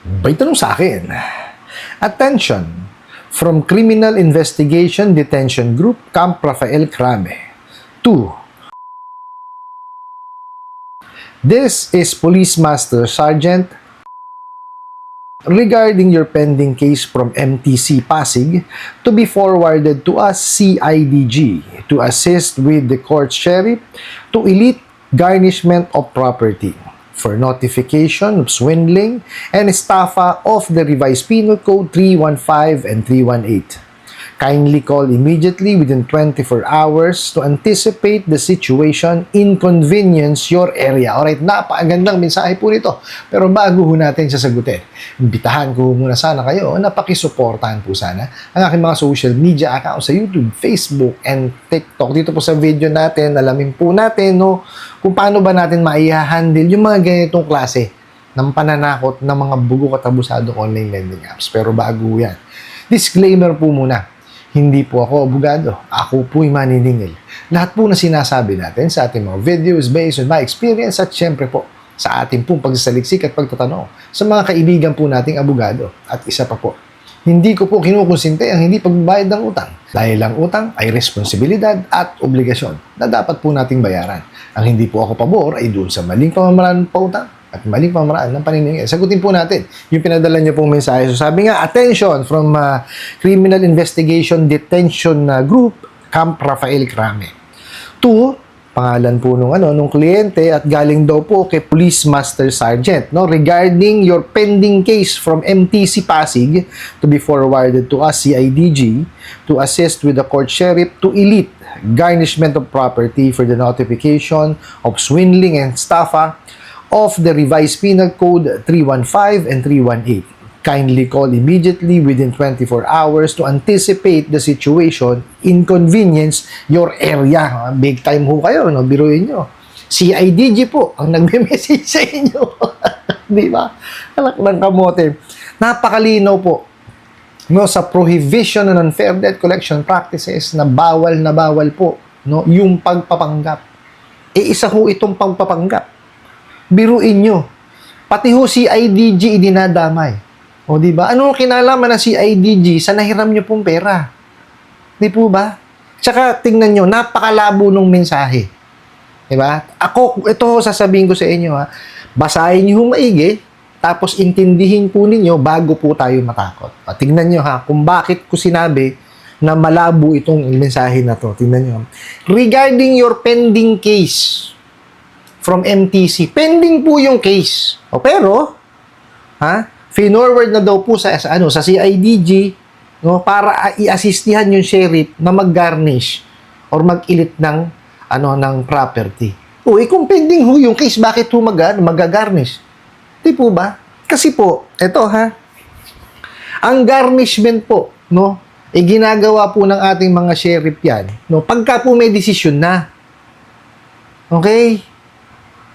May tanong sa akin. Attention! From Criminal Investigation Detention Group, Camp Rafael Crame. 2. This is Police Master Sergeant regarding your pending case from MTC Pasig to be forwarded to us CIDG to assist with the court sheriff to elite garnishment of property for notification of swindling and estafa of the revised penal code 315 and 318. Kindly call immediately within 24 hours to anticipate the situation, inconvenience your area. Alright, napakagandang mensahe po nito. Pero bago ho natin sasagutin, imbitahan ko muna sana kayo na pakisuportahan po sana ang aking mga social media accounts sa YouTube, Facebook, and TikTok. Dito po sa video natin, alamin po natin kung paano ba natin maihahandle yung mga ganitong klase ng pananakot ng mga bugo katabusado online lending apps. Pero bago yan, disclaimer po muna. Hindi po ako abogado. Ako po'y maniningil. Lahat po na sinasabi natin sa ating mga video is based on my experience at syempre po sa ating pong pagsasaliksik at pagtatanong sa mga kaibigan po nating abogado. At isa pa po, hindi ko po kinukonsinte ang hindi pagbabayad ng utang. Dahil ang utang ay responsibilidad at obligasyon na dapat po nating bayaran. Ang hindi po ako pabor ay doon sa maling pamamaraan ng pautang at maling pamamaraan ng paniningil. Sagutin po natin yung pinadala niyo pong mensahe. So sabi nga, attention from Criminal Investigation Detention Group, Camp Rafael Crame. 2, pangalan po nung kliyente at galing daw po kay Police Master Sergeant regarding your pending case from MTC Pasig to be forwarded to us CIDG to assist with the court sheriff to elite garnishment of property for the notification of swindling and estafa of the revised penal code 315 and 318. Kindly call immediately within 24 hours to anticipate the situation, inconvenience your area. Big time ho kayo, biruin nyo. CIDG po ang nagme-message sa inyo. Di ba? Alak ng kamote. Napakalinaw po sa prohibition on unfair debt collection practices na bawal po yung pagpapanggap. Isa ho itong pagpapanggap. Biruin nyo. Pati ho CIDG idinadamay. O di ba? Ano kinalaman ng CIDG sa nahiram nyo pong pera? Di po ba? Tsaka tingnan nyo, napakalabo nung mensahe. Di ba? Ito sasabihin ko sa inyo basahin nyo maigi, tapos intindihin po ninyo bago po tayo matakot. Tingnan nyo kung bakit ko sinabi na malabo itong mensahe na to. Tingnan nyo. Regarding your pending case from MTC. Pending po yung case. Pero, finorward na daw po sa CIDG para i-assistihan yung sheriff na mag-garnish or mag-ilit ng property. Kung pending ho yung case, bakit ho mag-garnish? Di po ba? Kasi po, ang garnishment po, ginagawa po ng ating mga sheriff yan, pagka po may desisyon na. Okay?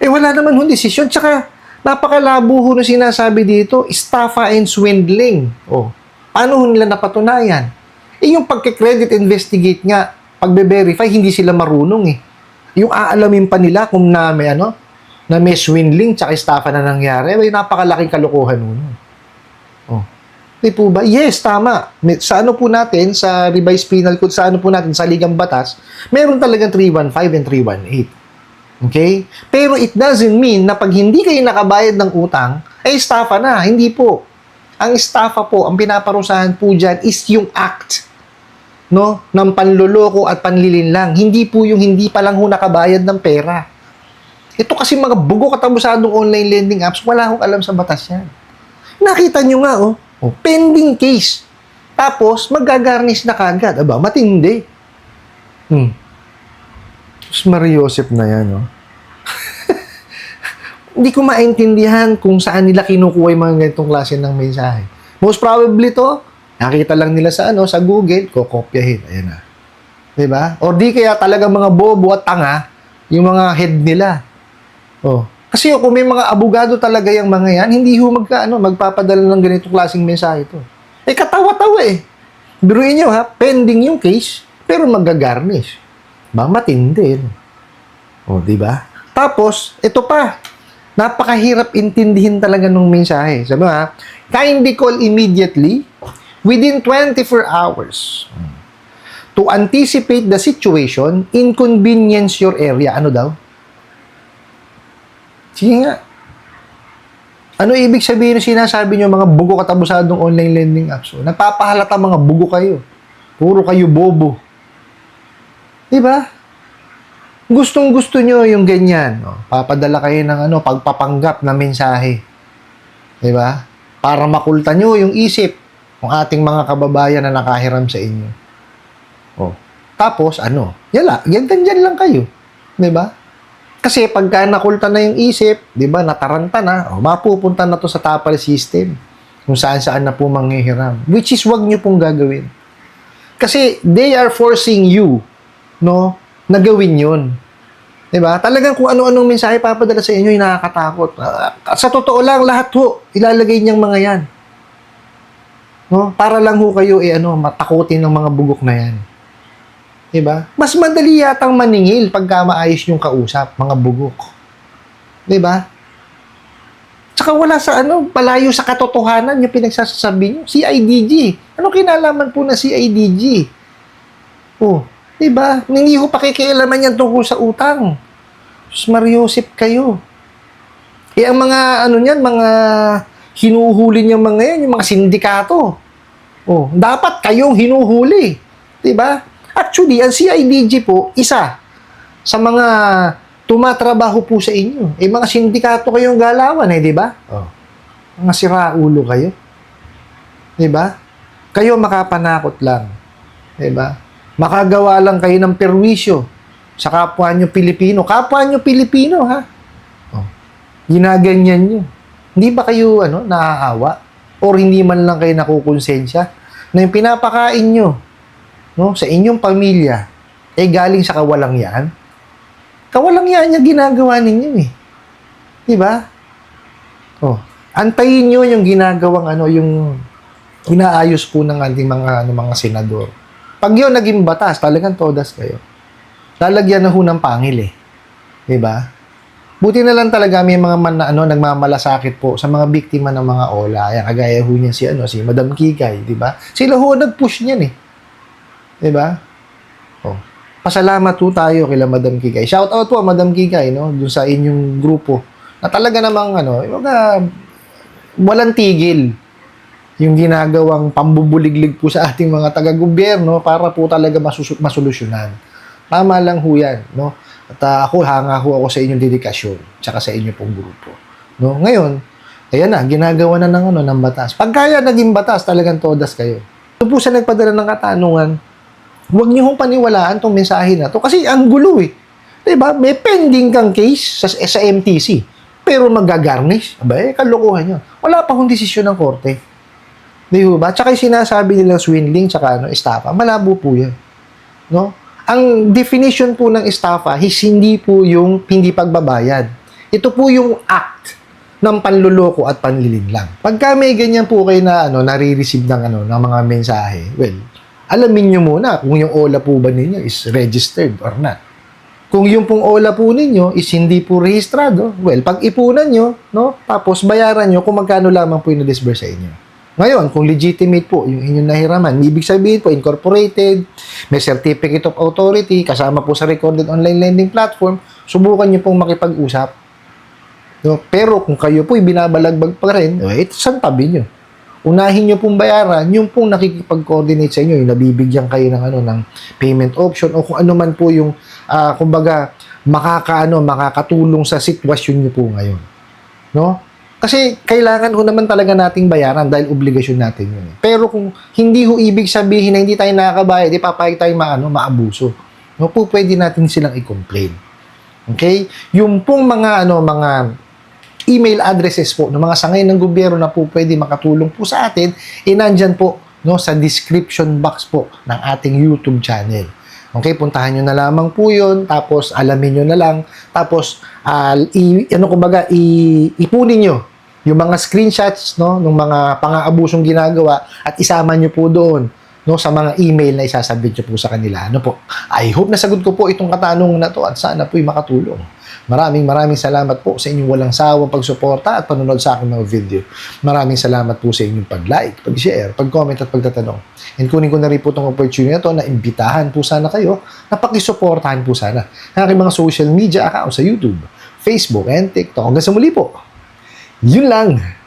Wala naman hong desisyon. Tsaka, napakalabo ho na sinasabi dito, estafa and swindling. Paano ho nila napatunayan? Yung pagka-credit investigate nga, pagbe-verify, hindi sila marunong Yung aalamin pa nila kung na may swindling tsaka estafa na nangyari, napakalaking kalokohan nun. Di po ba? Yes, tama. Sa po natin, sa revised penal code, sa po natin, sa ligang batas, meron talagang 315 and 318. Okay? Pero it doesn't mean na pag hindi kayo nakabayad ng utang, estafa na. Hindi po. Ang estafa po, ang pinaparusahan po dyan is yung act ng panloloko at panlilinlang. Hindi po yung hindi pa lang ho nakabayad ng pera. Ito kasi mga bugo katabusadong online lending apps, wala akong alam sa batas yan. Nakita nyo nga, pending case. Tapos, magagarnish na kagad. Matindi. Mariosep na yan, Hindi ko maintindihan kung saan nila kinukuha yung mga ganitong klase ng mensahe. Most probably to, nakita lang nila sa Google, kokopyahin. Ayan na. Diba? Or di kaya talaga mga bobo at tanga, yung mga head nila. Kasi kung may mga abogado talaga yung mga yan, hindi ho magpapadala ng ganitong klaseng mensahe to. Katawa-tawa Biruin nyo pending yung case, pero magagarnish. Matindi. Di ba? Tapos, ito pa. Napakahirap intindihin talaga nung mensahe. Sabi Kindly call immediately within 24 hours to anticipate the situation, inconvenience your area. Ano daw? Sige nga. Ano ibig sabihin ng sinasabi nyo mga bugo katabusadong online lending apps? So, nagpapahalata mga bugo kayo. Puro kayo bobo. Diba? Gustong-gusto nyo yung ganyan. O, papadala kayo ng pagpapanggap na mensahe. Diba? Para makulta nyo yung isip ng ating mga kababayan na nakahiram sa inyo. O, tapos, yan ganyan lang kayo. Diba? Kasi pagka nakulta na yung isip, di ba, nataranta na, mapupunta na to sa tapal system kung saan-saan na po manghihiram. Which is wag nyo pong gagawin. Kasi they are forcing you, na gawin yun. Di ba? Talagang kung ano-anong mensahe papadala sa inyo, yung nakakatakot. Sa totoo lang, lahat ho, ilalagay niyang mga yan. Para lang ho kayo, matakutin ng mga bugok na yan. Diba? Mas madali yatang maningil pagka maayos yung kausap, mga bugok. Diba? Tsaka wala sa palayo sa katotohanan yung pinagsasabi nyo. CIDG. Ano kinalaman po na CIDG? Oh, diba? Hindi ko pakikialaman yan tungkol sa utang. Mariosip kayo. Ang mga, mga hinuhuli niyang mga yan, yung mga sindikato. Oh, dapat kayong hinuhuli. Diba? Actually, ang CIDG po, isa sa mga tumatrabaho po sa inyo. Mga sindikato kayong galawan, di ba? Oh. Mga siraulo kayo. Di ba? Kayo makapanakot lang. Di ba? Makagawa lang kayo ng perwisyo sa kapwa nyo Pilipino. Kapwa nyo Pilipino, ha? Oh. Ginaganyan nyo. Hindi ba kayo, naaawa? Or hindi man lang kayo nakukonsensya na yung pinapakain nyo sa inyong pamilya, galing sa kawalangyaan. Kawalangyaan niya ginagawa ninyo Diba? Oh, antayin nyo yung ginagawang yung inaayos po ng ating mga senador. Pag yun naging batas, talagang todas kayo. Lalagyan na ho ng pangil Diba? Buti na lang talaga may mga nagmamalasakit po sa mga biktima ng mga OLA. Ayan, kagaya ho niyan si Madam Kikay, diba? Sila ho nag-push niyan Diba? Oh. Pasalamat po tayo kila Madam Kikay. Shout out po Madam Kikay, dun sa inyong grupo. Na talaga namang walang tigil yung ginagawang pambubuliglig po sa ating mga taga-gobyerno para po talaga masolusyonan. Tama lang ho yan, At hanga ako sa inyong dedikasyon tsaka sa inyong pong grupo. Ngayon, ayan na, ginagawa na ng batas. Pagkaya naging batas, talagang todas kayo. Ito po sa nagpadala ng katanungan, huwag niyo hong paniwalaan tong mensahe na to kasi ang gulo Diba? May pending kang case sa MTC pero magagarnish. Kalokohan yun. Wala pa hong desisyon ng korte. Diba? Tsaka yung sinasabi nilang swindling tsaka estafa, malabo po yan. Ang definition po ng estafa is hindi po yung hindi pagbabayad. Ito po yung act ng panluloko at panlilinlang. Pagka may ganyan po kayo na nare-receive ng mga mensahe, alamin nyo muna kung yung OLA po ba ninyo is registered or not. Kung yung pong OLA po ninyo is hindi po rehistrado, pag-ipunan nyo, tapos bayaran nyo kung magkano lamang po yung na-disburse sa inyo. Ngayon, kung legitimate po yung inyong nahiraman, ibig sabihin po, incorporated, may certificate of authority, kasama po sa recorded online lending platform, subukan nyo pong makipag-usap. Pero kung kayo po binabalagbag pa rin, santabi nyo. Unahin nyo pong bayaran, yung pong nakikipag-coordinate sa inyo, yung nabibigyan kayo ng payment option o kung ano man po yung, kumbaga, makakatulong sa sitwasyon nyo po ngayon. Kasi kailangan ho naman talaga nating bayaran dahil obligasyon natin yun. Pero kung hindi ho ibig sabihin na hindi tayo nakakabayad, papayag tayo maabuso. Po pwede natin silang i-complain. Okay? Yung pong mga email addresses po ng mga sangay ng gobyerno na po pwede makatulong po sa atin, nandyan po sa description box po ng ating YouTube channel. Okay, puntahan nyo na lamang po yun, tapos alamin nyo na lang, tapos ipunin nyo yung mga screenshots ng mga pang-aabusong ginagawa at isama nyo po doon sa mga email na isasabit nyo po sa kanila. I hope nasagot ko po itong katanungan na to at sana po'y makatulong. Maraming salamat po sa inyong walang sawang pagsuporta at panonood sa aking mga video. Maraming salamat po sa inyong pag-like, pag-share, pag-comment at pagtatanong. And kunin ko na rin po itong opportunity na to na imbitahan po sana kayo na pakisuportahan po sana ang aking mga social media accounts sa YouTube, Facebook, and TikTok. Hanggang sa muli po. Yun lang.